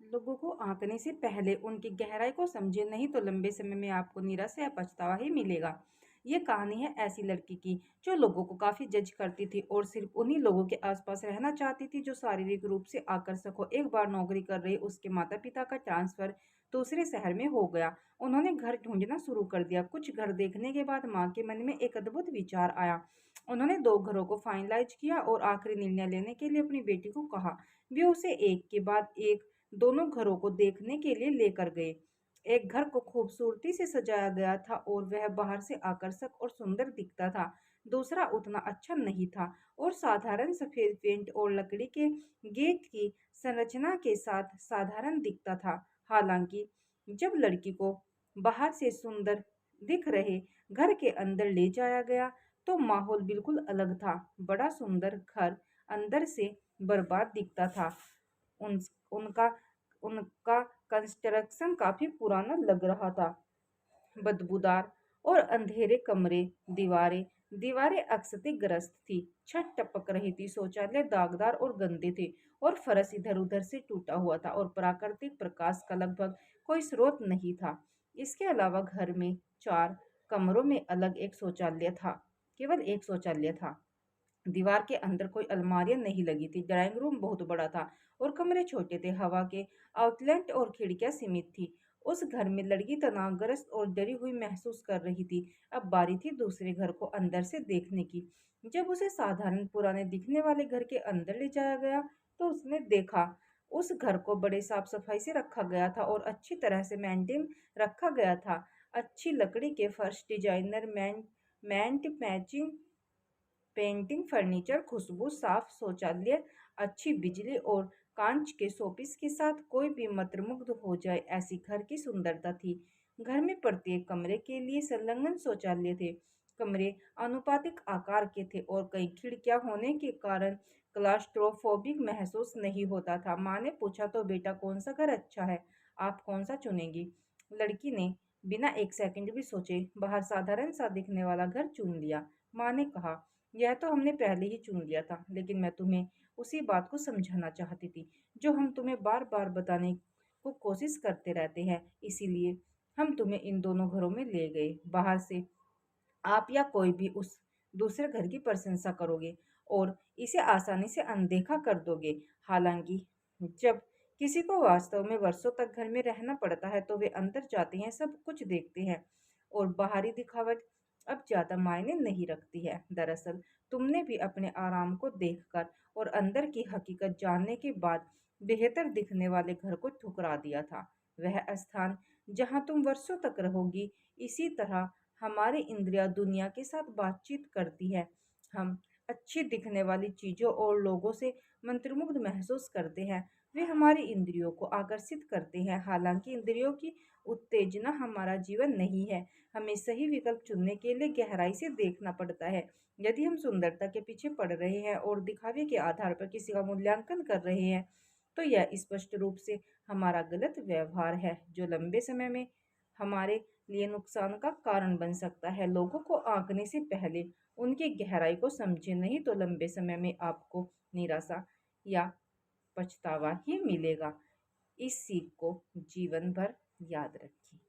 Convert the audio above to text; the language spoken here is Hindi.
लोगों को आंकने से पहले उनकी गहराई को समझे नहीं तो लंबे समय में आपको निराशा या पछतावा ही मिलेगा। ये कहानी है ऐसी लड़की की जो लोगों को काफी जज करती थी और सिर्फ उन्हीं लोगों के आसपास रहना चाहती थी जो शारीरिक रूप से आकर्षक हो। एक बार नौकरी कर रही उसके माता पिता का ट्रांसफर दूसरे शहर में हो गया। उन्होंने घर ढूंढना शुरू कर दिया। कुछ घर देखने के बाद माँ के मन में एक अद्भुत विचार आया। उन्होंने दो घरों को फाइनलाइज किया और आखिरी निर्णय लेने के लिए अपनी बेटी को कहा। वे उसे एक के बाद एक दोनों घरों को देखने के लिए लेकर गए। एक घर को खूबसूरती से सजाया गया था और वह बाहर से आकर्षक और सुंदर दिखता था। दूसरा उतना अच्छा नहीं था और साधारण सफेद पेंट और लकड़ी के गेट की संरचना के साथ साधारण दिखता था। हालांकि जब लड़की को बाहर से सुंदर दिख रहे घर के अंदर ले जाया गया तो माहौल बिल्कुल अलग था। बड़ा सुंदर घर अंदर से बर्बाद दिखता था। उन उनका उनका कंस्ट्रक्शन काफी पुराना लग रहा था। बदबूदार और अंधेरे कमरे, दीवारें दीवारें क्षतिग्रस्त थी। छत टपक रही थी। शौचालय दागदार और गंदे थे और फर्श इधर उधर से टूटा हुआ था और प्राकृतिक प्रकाश का लगभग कोई स्रोत नहीं था। इसके अलावा घर में चार कमरों में अलग एक शौचालय था। केवल एक शौचालय था। दीवार के अंदर कोई अलमारियां नहीं लगी थी। ड्राइंग रूम बहुत बड़ा था और कमरे छोटे थे। हवा के आउटलेट और खिड़कियां सीमित थी। उस घर में लड़की तनावग्रस्त और डरी हुई महसूस कर रही थी। अब बारी थी दूसरे घर को अंदर से देखने की। जब उसे साधारण पुराने दिखने वाले घर के अंदर ले जाया गया तो उसने देखा उस घर को बड़े साफ सफाई से रखा गया था और अच्छी तरह से मेंटेन रखा गया था। अच्छी लकड़ी के फर्श, डिजाइनर मैंट मैचिंग पेंटिंग, फर्नीचर, खुशबू, साफ शौचालय, अच्छी बिजली और कांच के शोपीस के साथ कोई भी मंत्रमुग्ध हो जाए ऐसी घर की सुंदरता थी। घर में प्रत्येक कमरे के लिए संलग्न शौचालय थे। कमरे अनुपातिक आकार के थे और कई खिड़कियां होने के कारण क्लास्ट्रोफोबिक महसूस नहीं होता था। माँ ने पूछा तो बेटा कौन सा घर अच्छा है? आप कौन सा चुनेंगी? लड़की ने बिना एक सेकंड भी सोचे बाहर साधारण सा दिखने वाला घर चुन लिया। माँ ने कहा, यह तो हमने पहले ही चुन लिया था, लेकिन मैं तुम्हें उसी बात को समझाना चाहती थी जो हम तुम्हें बार बार बताने को कोशिश करते रहते हैं। इसीलिए हम तुम्हें इन दोनों घरों में ले गए। बाहर से आप या कोई भी उस दूसरे घर की प्रशंसा करोगे और इसे आसानी से अनदेखा कर दोगे। हालांकि जब किसी को वास्तव में वर्षों तक घर में रहना पड़ता है तो वे अंदर जाते हैं, सब कुछ देखते हैं और बाहरी दिखावट अब ज्यादा मायने नहीं रखती है। दरअसल तुमने भी अपने आराम को देखकर और अंदर की हकीकत जानने के बाद बेहतर दिखने वाले घर को ठुकरा दिया था। वह स्थान जहां तुम वर्षों तक रहोगी। इसी तरह हमारी इंद्रियां दुनिया के साथ बातचीत करती है। हम अच्छी दिखने वाली चीजों और लोगों से मंत्रमुग्ध महसूस करते हैं। वे हमारी इंद्रियों को आकर्षित करते हैं। हालांकि इंद्रियों की उत्तेजना हमारा जीवन नहीं है। हमें सही विकल्प चुनने के लिए गहराई से देखना पड़ता है। यदि हम सुंदरता के पीछे पड़ रहे हैं और दिखावे के आधार पर किसी का मूल्यांकन कर रहे हैं तो यह स्पष्ट रूप से हमारा गलत व्यवहार है जो लंबे समय में हमारे लिए नुकसान का कारण बन सकता है। लोगों को आंकने से पहले उनकी गहराई को समझे नहीं तो लंबे समय में आपको निराशा या पछतावा ही मिलेगा। इस सीख को जीवन भर याद रखिए।